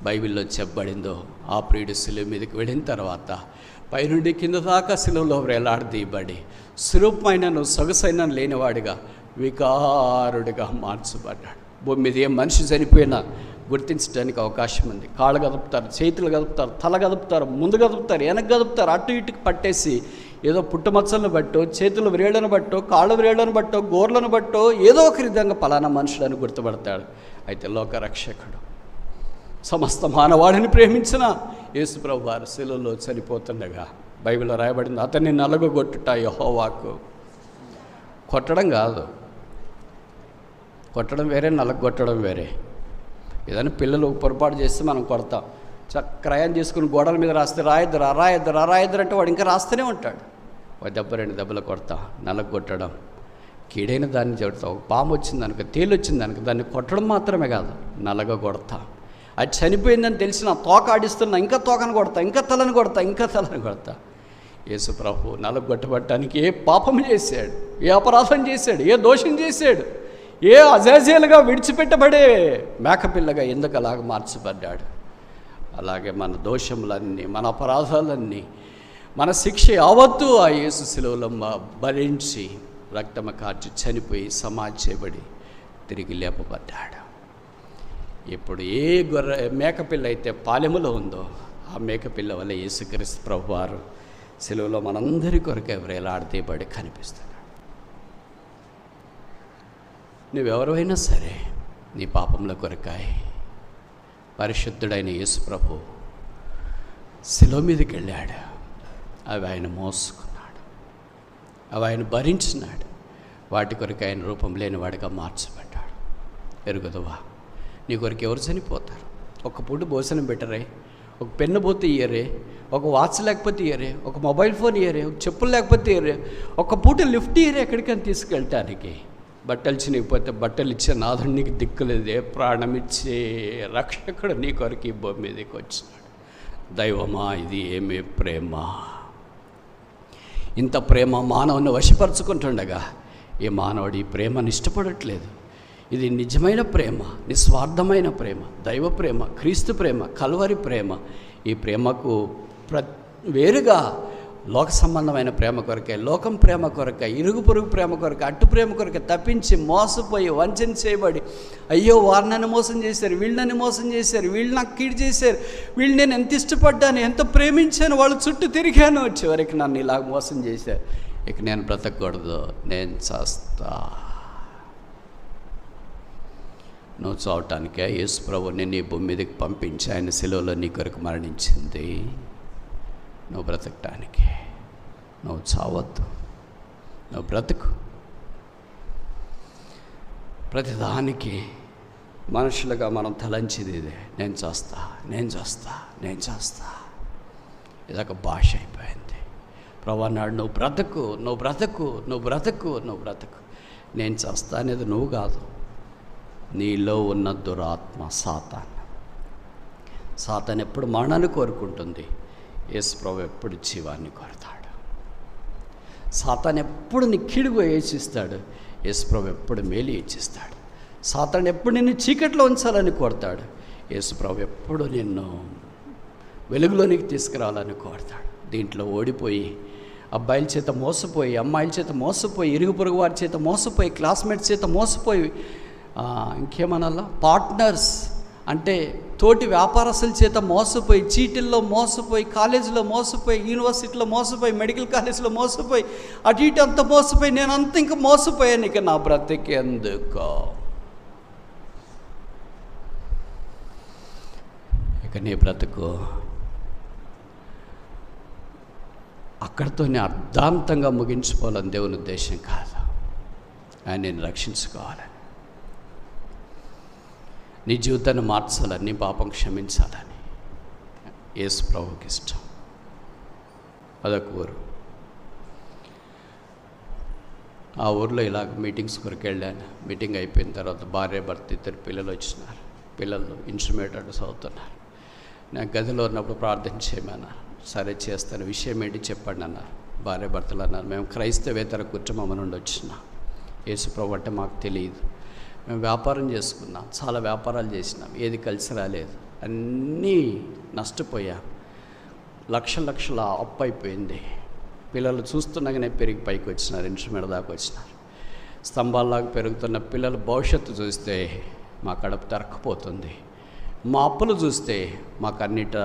బైబిల్లో చెప్పబడిందో ఆ ప్రియుడు శిలువ మీదకి వెళ్ళిన తర్వాత పైనుండి కింద దాకా శిలువలో వేలాడదీయబడి స్వరూపమైనను సొగసైన లేనివాడిగా వికారుడిగా మార్చబడ్డాడు. భూమి మీద ఏ మనిషి చనిపోయినా గుర్తించడానికి అవకాశం ఉంది. కాళ్ళు కదుపుతారు, చేతులు కదుపుతారు, తల కదుపుతారు, ముందు కదుపుతారు, వెనక కదుపుతారు, అటు ఇటుకు పట్టేసి ఏదో పుట్టుమచ్చలను బట్టో, చేతులు వ్రేళ్లను బట్టో, కాళ్ళు వ్రేళ్లను బట్టో, గోర్లను బట్టో ఏదో ఒక విధంగా పలానా మనుషులని గుర్తుపడతాడు. అయితే లోకరక్షకుడు సమస్త మానవాడిని ప్రేమించిన యేసుప్రభు వారు శిలువలో చనిపోతుండగా బైబిల్లో రాయబడింది, అతన్ని నలగొట్టుట యెహోవాకు. కొట్టడం కాదు, కొట్టడం వేరే, నలగొట్టడం వేరే. ఏదైనా పిల్లలు పొరపాటు చేస్తే మనం కొడతాం, క్రయం చేసుకుని గోడల మీద రాస్తే రాయద్దురా రాయద్దురా రాయద్దురు అంటే వాడు ఇంకా రాస్తూనే ఉంటాడు. ఒక దెబ్బ 2 దెబ్బలు కొడతాం. నలగొట్టడం కీడైన దాన్ని చెడతాం. ఒక పాము వచ్చింది అనుకో, తేలు వచ్చింది అనుకో, దాన్ని కొట్టడం మాత్రమే కాదు, నలగ కొడతా. అది చనిపోయిందని తెలిసిన తోక ఆడిస్తున్నా, ఇంకా తోకను కొడతా, ఇంకా తలను కొడతా, ఇంకా తలను కొడతా. యేసు ప్రభు నలగొట్టబట్టడానికి ఏ పాపం చేశాడు, ఏ అపరాధం చేశాడు, ఏ దోషం చేశాడు, ఏ అజాజేలుగా విడిచిపెట్టబడే మేకపిల్లగా ఎందుకు అలాగ మార్చబడ్డాడు. అలాగే మన దోషములన్నీ, మన అపరాధాలన్నీ, మన శిక్ష యావత్తు ఆ యేసు శిలువలో భరించి రక్తము కార్చి చనిపోయి సమాధి చేయబడి తిరిగి లేపబడ్డాడు. ఇప్పుడు ఏ మేకపిల్ల అయితే పాలెములో ఉందో ఆ మేకపిల్ల వల్ల యేసుక్రీస్తు ప్రభువారు శిలువలో మనందరి కొరకు వేలాడదీయబడి కనిపిస్తున్నాడు. నువ్వెవరైనా సరే నీ పాపముల కొరకాయ పరిశుద్ధుడైన యేసు ప్రభు శిలువ మీదకి వెళ్ళాడు. అవి ఆయన మోసుకున్నాడు, అవి ఆయన భరించినాడు. వాటి కొరకు ఆయన రూపం లేని వాడిగా మార్చబడ్డాడు. ఎరుగుదవా, నీ కొరకు ఎవరు చనిపోతారు? ఒక పూట భోజనం పెట్టరే, ఒక పెన్ను పోతే ఇయ్యరే, ఒక వాచ్ లేకపోతే ఇయ్యరే, ఒక మొబైల్ ఫోన్ ఇయ్యరే, ఒక చెప్పులు లేకపోతే ఇయ్యరే, ఒక పూట లిఫ్ట్ ఇయ్యరే ఎక్కడికైనా తీసుకెళ్ళటానికి. బట్టలు చినిగిపోతే బట్టలు ఇచ్చే నాథుడు నీకు దిక్కులేదే, ప్రాణమిచ్చే రక్షకుడు నీ కొరకు ఈ భూమి మీదకి వచ్చినాడు. దైవమా, ఇది ఏమే ప్రేమ! ఇంత ప్రేమ మానవుని వశపరుచుకుంటుండగా ఈ మానవుడు ఈ ప్రేమను ఇష్టపడట్లేదు. ఇది నిజమైన ప్రేమ, నిస్వార్థమైన ప్రేమ, దైవ ప్రేమ, క్రీస్తు ప్రేమ, కల్వరి ప్రేమ. ఈ ప్రేమకు వేరుగా లోక సంబంధమైన ప్రేమ కొరకే, లోకం ప్రేమ కొరకే, ఇరుగు పొరుగు ప్రేమ కొరకే, అట్టు ప్రేమ కొరకే తప్పించి మోసపోయి వంచన చేయబడి, అయ్యో వారు నన్ను మోసం చేశారు, వీళ్ళు నన్ను మోసం చేశారు, వీళ్ళు నాకు కీడు చేశారు, వీళ్ళు నేను ఎంత ఇష్టపడ్డాను, ఎంత ప్రేమించాను, వాళ్ళు చుట్టూ తిరిగాను, చివరికి నన్ను ఇలా మోసం చేశారు, ఇక నేను బ్రతకూడదు, నేను చేస్తా. నువ్వు చావటానికే యేసు ప్రభువుని నీ భూమి మీదకి పంపించి ఆయన శిలువలో నీ కొరకు మరణించింది. నువ్వు బ్రతకటానికి. నువ్వు చావద్దు, నువ్వు బ్రతుకు. ప్రతిదానికి మనుషులుగా మనం తలంచేది ఇదే, నేను చేస్తా, నేను చేస్తా, నేను చేస్తా. ఇదొక భాష అయిపోయింది. ప్రభు అన్నాడు, నువ్వు బ్రతుకు, నువ్వు బ్రతుకు, నువ్వు బ్రతుకు, నువ్వు బ్రతుకు. నేను చేస్తా అనేది నువ్వు కాదు, నీలో ఉన్న దురాత్మ సాతాన్ ఎప్పుడు మరణాన్ని కోరుకుంటుంది, యేసు ప్రభు ఎప్పుడు జీవాన్ని కోరుతాడు. సాతాన్ ఎప్పుడు నీ కీడుగా యేచిస్తాడు, యేసు ప్రభు ఎప్పుడు మేలు యేచిస్తాడు. సాతాన్ ఎప్పుడు నిన్ను చీకట్లో ఉంచాలని కోరుతాడు, యేసు ప్రభు ఎప్పుడు నిన్ను వెలుగులోనికి తీసుకురావాలని కోరుతాడు. దీంట్లో ఓడిపోయి అబ్బాయిల చేత మోసపోయి, అమ్మాయిల చేత మోసపోయి, ఇరుగు పొరుగు వారి చేత మోసపోయి, క్లాస్మేట్స్ చేత మోసపోయి, ఇంకేమనాలా, పార్ట్నర్స్ అంటే తోటి వ్యాపారస్తుల చేత మోసపోయి, చీటిల్లో మోసపోయి, కాలేజీలో మోసపోయి, యూనివర్సిటీలో మోసపోయి, మెడికల్ కాలేజీలో మోసపోయి, అటు ఇటు అంత మోసపోయి, నేను అంత ఇంకా మోసపోయాను, ఇక నా బ్రతికేందుకో, ఇక నీ బ్రతుకు అక్కడితోనే అర్ధాంతంగా ముగించుకోవాలని దేవుని ఉద్దేశం కాదు. ఆయన నేను రక్షించుకోవాలి, నీ జీవితాన్ని మార్చాలని, నీ పాపం క్షమించాలని యేసు ప్రభువుకి ఇష్టం. అదొక ఊరు. ఆ ఊర్లో ఇలాగ మీటింగ్స్ కొరకు వెళ్ళాను. మీటింగ్ అయిపోయిన తర్వాత భార్య భర్త ఇద్దరు పిల్లలు వచ్చినారు. పిల్లలు ఇన్స్ట్రుమెంట్ చదువుతున్నారు. నేను గదిలో ఉన్నప్పుడు ప్రార్థన చేయమన్నారు. సరే చేస్తాను, విషయం ఏంటి చెప్పండి అన్నారు. భార్య భర్తలు అన్నారు, మేము క్రైస్తవేతర కుటుంబం నుండి వచ్చినాం, యేసు ప్రభు అంటే మాకు తెలియదు, మేము వ్యాపారం చేసుకున్నాం, చాలా వ్యాపారాలు చేసినాం, ఏది కలిసి రాలేదు, అన్నీ నష్టపోయాం, లక్షల అప్పు అయిపోయింది. పిల్లలు చూస్తుండగానే పెరిగి పైకి వచ్చినారు, ఇన్స్ట్రుమెంట్ దాకా వచ్చినారు. స్తంభాల్లాగా పెరుగుతున్న పిల్లల భవిష్యత్తు చూస్తే మా కడుపు తరక్కపోతుంది. మా అప్పులు చూస్తే మాకు అన్నిట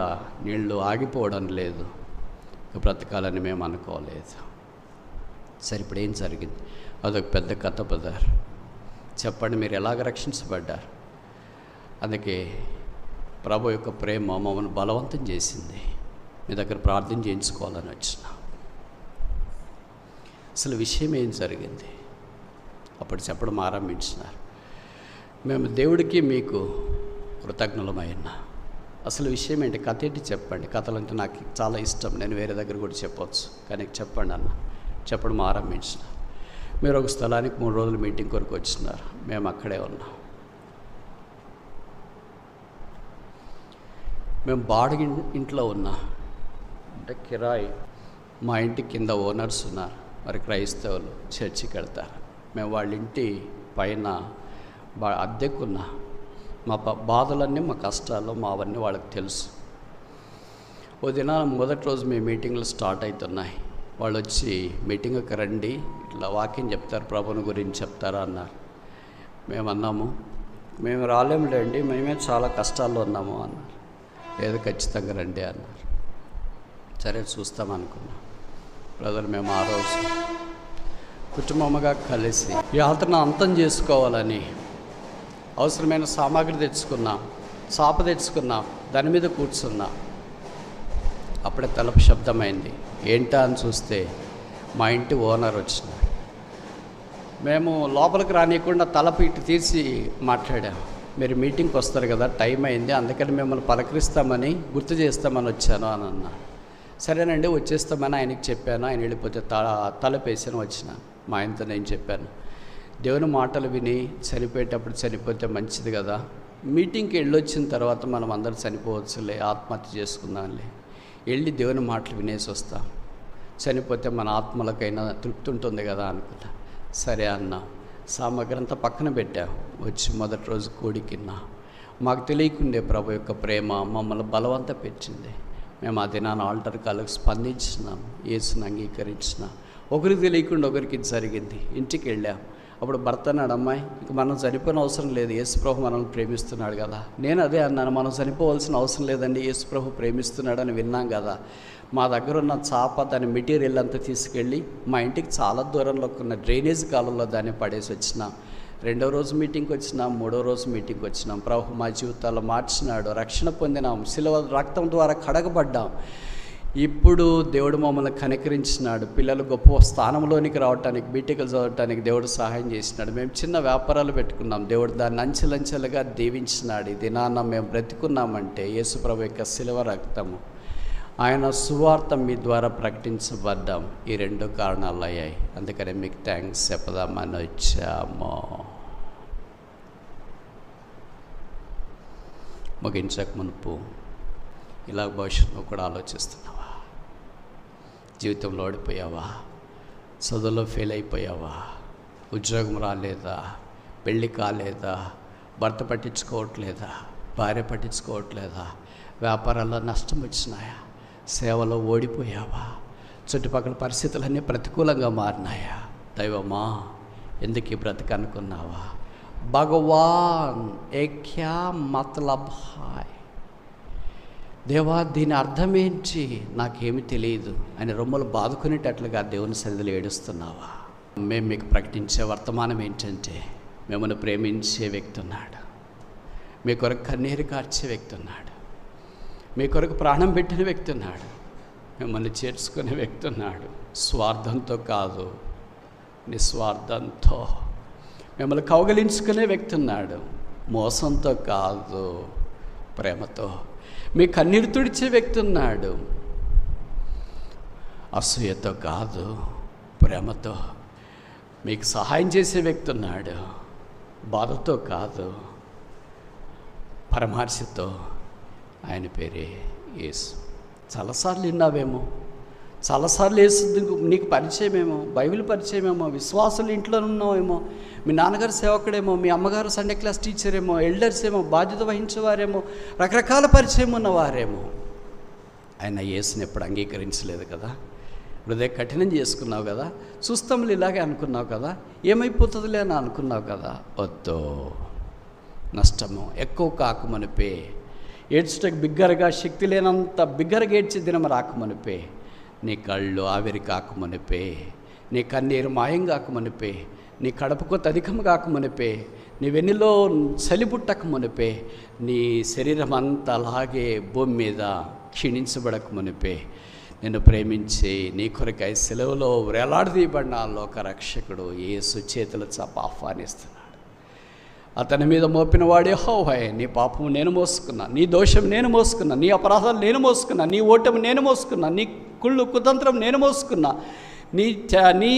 నీళ్లు ఆగిపోవడం లేదు. బ్రతకాలని మేము అనుకోలేదు. సరే, ఇప్పుడు ఏం జరిగింది? అదొక పెద్ద కథ బ్రదర్. చెప్పండి, మీరు ఎలాగ రక్షించబడ్డారు? అందుకే ప్రభు యొక్క ప్రేమ మమ్మల్ని బలవంతం చేసింది, మీ దగ్గర ప్రార్థన చేయించుకోవాలని వచ్చిన. అసలు విషయం ఏం జరిగింది? అప్పుడు చెప్పడం ఆరంభించినారు. మేము దేవుడికి మీకు కృతజ్ఞులమైనా. అసలు విషయం ఏంటి? కథ ఏంటి చెప్పండి. కథలు అంటే నాకు చాలా ఇష్టం, నేను వేరే దగ్గర కూడా చెప్పవచ్చు, కానీ చెప్పండి అన్న. చెప్పడం ఆరంభించిన. మీరు ఒక స్థలానికి 3 రోజులు మీటింగ్ కొరకు వచ్చినారు, మేము అక్కడే ఉన్నాం. మేము బాడిగ ఇంట్లో ఉన్నాం, అంటే కిరాయి. మా ఇంటి కింద ఓనర్స్ ఉన్నారు, మరి క్రైస్తవులు, చర్చికి వెళ్తారు. మేము వాళ్ళ ఇంటి పైన అద్దెకున్నా. మా బాధలన్నీ, మా కష్టాలు మావన్నీ వాళ్ళకి తెలుసు. ఓ దినాన మొదటి రోజు మీ మీటింగ్లు స్టార్ట్ అవుతున్నాయి. వాళ్ళు వచ్చి మీటింగ్కి రండి, ఇట్లా వాక్యం చెప్తారు, ప్రభుని గురించి చెప్తారా అన్నారు. మేము అన్నాము, మేము రాలేములేండి, మేమే చాలా కష్టాల్లో ఉన్నాము అన్నారు. లేదు, ఖచ్చితంగా రండి అన్నారు. సరే చూస్తామనుకున్నాం. బ్రదర్, మేము ఆ రోజు కుటుంబముగా కలిసి యాత్రను అంతం చేసుకోవాలని అవసరమైన సామాగ్రి తెచ్చుకున్నాం, చాప తెచ్చుకున్నాం, దాని మీద కూర్చున్నాం. అప్పుడే తలుపు శబ్దమైంది. ఏంటా అని చూస్తే మా ఇంటి ఓనర్ వచ్చినాడు. మేము లోపలికి రానియకుండా తలుపు ఇటు తీసి మాట్లాడాము. మీరు మీటింగ్కి వస్తారు కదా, టైం అయింది, అందుకని మిమ్మల్ని పలకరిస్తామని, గుర్తు చేస్తామని వచ్చాను అని అన్నాను. సరేనండి వచ్చేస్తామని ఆయనకి చెప్పాను. ఆయన వెళ్ళిపోతే తలుపేసాను, వచ్చినాను. మా ఆయనతో నేను చెప్పాను, దేవుని మాటలు విని చనిపోయేటప్పుడు చనిపోతే మంచిది కదా, మీటింగ్కి వెళ్ళొచ్చిన తర్వాత మనం అందరూ చనిపోవచ్చులే, ఆత్మహత్య చేసుకుందాంలే, వెళ్ళి దేవుని మాటలు వినేసి వస్తాం, చనిపోతే మన ఆత్మలకైనా తృప్తి ఉంటుంది కదా అనుకున్నా. సరే అన్నా. సామగ్రి అంతా పక్కన పెట్టాం. వచ్చి మొదటి రోజు కోడికిన్నా. మాకు తెలియకుండే ప్రభు యొక్క ప్రేమ మమ్మల్ని బలవంత పెట్టింది. మేము ఆ దినాన్ని ఆల్టర్ కాలకు స్పందించినాం, యేసుని అంగీకరించినాం. ఒకరికి తెలియకుండా ఒకరికి జరిగింది. ఇంటికి వెళ్ళాం. అప్పుడు భర్త అన్నాడు, అమ్మాయి ఇంక మనం చనిపోయిన అవసరం లేదు, యేసుప్రభు మనల్ని ప్రేమిస్తున్నాడు కదా. నేను అదే అన్నాను, మనం చనిపోవాల్సిన అవసరం లేదండి, యేసుప్రభు ప్రేమిస్తున్నాడని విన్నాం కదా. మా దగ్గర ఉన్న చాప దాని మెటీరియల్ అంతా తీసుకెళ్ళి మా ఇంటికి చాలా దూరంలో ఉన్న డ్రైనేజ్ కాలంలో దాన్ని పడేసి వచ్చినాం. 2వ రోజు మీటింగ్కి వచ్చినాం, 3వ రోజు మీటింగ్కి వచ్చినాం. ప్రభు మా జీవితాల్లో మార్చినాడు, రక్షణ పొందినాం, శిలువ రక్తం ద్వారా కడగబడ్డాం. ఇప్పుడు దేవుడు మమ్మల్ని కనికరించినాడు. పిల్లలు గొప్ప స్థానంలోనికి రావడానికి, బీటెక్లు చదవటానికి దేవుడు సహాయం చేసినాడు. మేము చిన్న వ్యాపారాలు పెట్టుకున్నాం, దేవుడు దాన్ని అంచెలంచెలుగా దీవించినాడు. ఈ దినాన్న మేము బ్రతికున్నామంటే యేసుప్రభు యొక్క శిలువ రక్తము, ఆయన సువార్త మీ ద్వారా ప్రకటించబడ్డాం. ఈ 2 కారణాలు అయ్యాయి. అందుకని మీకు థ్యాంక్స్ చెప్పదామని వచ్చాము. ముగించక మునుపు ఇలా భవిష్యత్తులో కూడా ఆలోచిస్తున్నావా? జీవితంలో ఓడిపోయావా? చదువులో ఫెయిల్ అయిపోయావా? ఉద్యోగం రాలేదా? పెళ్ళి కాలేదా? భర్త పట్టించుకోవట్లేదా? భార్య పట్టించుకోవట్లేదా? వ్యాపారాల్లో నష్టం వచ్చినాయా? సేవలో ఓడిపోయావా? చుట్టుపక్కల పరిస్థితులన్నీ ప్రతికూలంగా మారినాయా? దైవమా ఎందుకు ఈ బ్రతకనుకున్నావా? భగవాన్ ఏ క్యా మతలబ్ హాయ్, దేవా దీని అర్థం ఏంటి నాకేమి తెలియదు అని రొమ్మలు బాదుకునేటట్లుగా దేవుని సన్నిధిలో ఏడుస్తున్నావా? మేము మీకు ప్రకటించే వర్తమానం ఏంటంటే, మిమ్మల్ని ప్రేమించే వ్యక్తి ఉన్నాడు, మీ కొరకు కన్నీరు కార్చే వ్యక్తి ఉన్నాడు, మీ కొరకు ప్రాణం పెట్టిన వ్యక్తి ఉన్నాడు, మిమ్మల్ని చేర్చుకునే వ్యక్తి ఉన్నాడు. స్వార్థంతో కాదు, నిస్వార్థంతో మిమ్మల్ని కౌగలించుకునే వ్యక్తి ఉన్నాడు. మోసంతో కాదు, ప్రేమతో మీ కన్నీరు తుడిచే వ్యక్తి ఉన్నాడు. అసూయతో కాదు, ప్రేమతో మీకు సహాయం చేసే వ్యక్తి ఉన్నాడు. బాధతో కాదు, పరమార్శతో. ఆయన పేరే యేసు. చాలాసార్లు విన్నావేమో, చాలాసార్లు యేసు నీకు పరిచయమేమో, బైబిల్ పరిచయమేమో, విశ్వాసులు ఇంట్లో ఉన్నావేమో, మీ నాన్నగారు సేవకుడేమో, మీ అమ్మగారు సండే క్లాస్ టీచరేమో, ఎల్డర్స్ ఏమో, బాధ్యత వహించేవారేమో, రకరకాల పరిచయం ఉన్నవారేమో. ఆయన యేసుని ఎప్పుడు అంగీకరించలేదు కదా. హృదయ కఠినం చేసుకున్నావు కదా, చూస్తాములు ఇలాగే అనుకున్నావు కదా, ఏమైపోతుందిలే అని అనుకున్నావు కదా. వద్దు, నష్టము ఎక్కువ కాకమనిపే, ఏడ్చుటకు బిగ్గరగా శక్తి లేనంత బిగ్గరగా ఏడ్చే దినం రాకమనిపే, నీ కళ్ళు ఆవిరి కాకమనిపే, నీ కన్నీరు మాయం కాకమనిపే, నీ కడపకొత్త అధికం కాకమనిపే, నీ వెన్నులో చలి పుట్టకమనిపే, నీ శరీరం అంతా అలాగే భూమి మీద క్షీణించబడకమనిపే, నిన్ను ప్రేమించి నీ కొరకై సెలవులో వేలాడదీయబడిన లోక రక్షకుడు యేసు చేతుల చాప ఆహ్వానిస్తున్నాడు. అతని మీద మోపిన వాడే యెహోవాయే. నీ పాపము నేను మోసుకున్నా, నీ దోషం నేను మోసుకున్నా, నీ అపరాధాలు నేను మోసుకున్నా, నీ ఓటమి నేను మోసుకున్నా, నీ కుళ్ళు కుతంత్రం నేను మోసుకున్నా, నీ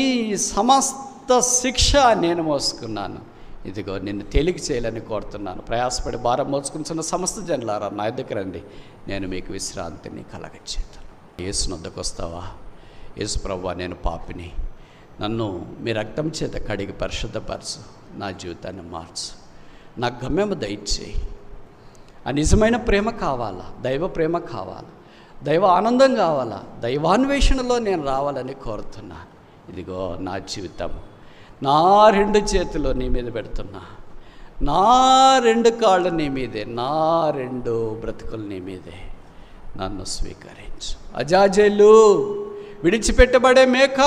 సమస్త శిక్ష నేను మోసుకున్నాను. ఇదిగో నిన్ను తేలిక చేయాలని కోరుతున్నాను. ప్రయాసపడి భారం మోసుకుంటున్న సమస్త జనులారా నా దగ్గర రండి, నేను మీకు విశ్రాంతిని కలగచేస్తాను. యేసు నొద్దకు వస్తావా? యేసు ప్రభువా, నేను పాపిని, నన్ను మీ రక్తం చేత కడిగి పరిశుద్ధపరచు, నా జీవితాన్ని మార్చు, నా గమ్యము దయచేయి. ఆ నిజమైన ప్రేమ కావాలా, దైవ ప్రేమ కావాలా, దైవ ఆనందం కావాలా, దైవాన్వేషణలో నేను రావాలని కోరుతున్నాను. ఇదిగో నా జీవితం, నా 2 చేతులు నీ మీద పెడుతున్నా, నా 2 కాళ్ళు నీ మీదే, నా 2 బ్రతుకులు నీ మీదే. నన్ను స్వీకరించు. అజాజేలు విడిచిపెట్టబడే మేక,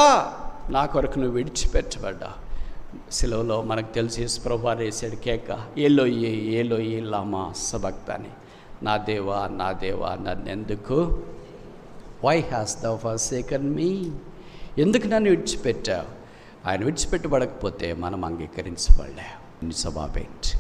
నా కొరకు నువ్వు విడిచిపెట్టబడ్డా. సిలువలో మనకు తెలిసి యేసు ప్రభువారు వేసాడు కేక, ఏలోయి ఏలోయి లామా సబక్తాని, నా దేవా నా దేవా నన్నెందుకు, వై హ్యాస్ దౌ ఫర్సేకన్ మీ, ఎందుకు నన్ను విడిచిపెట్టావు? ఆయన విడిచిపెట్టబడకపోతే మనం అంగీకరించబడలే. సభాపేంటి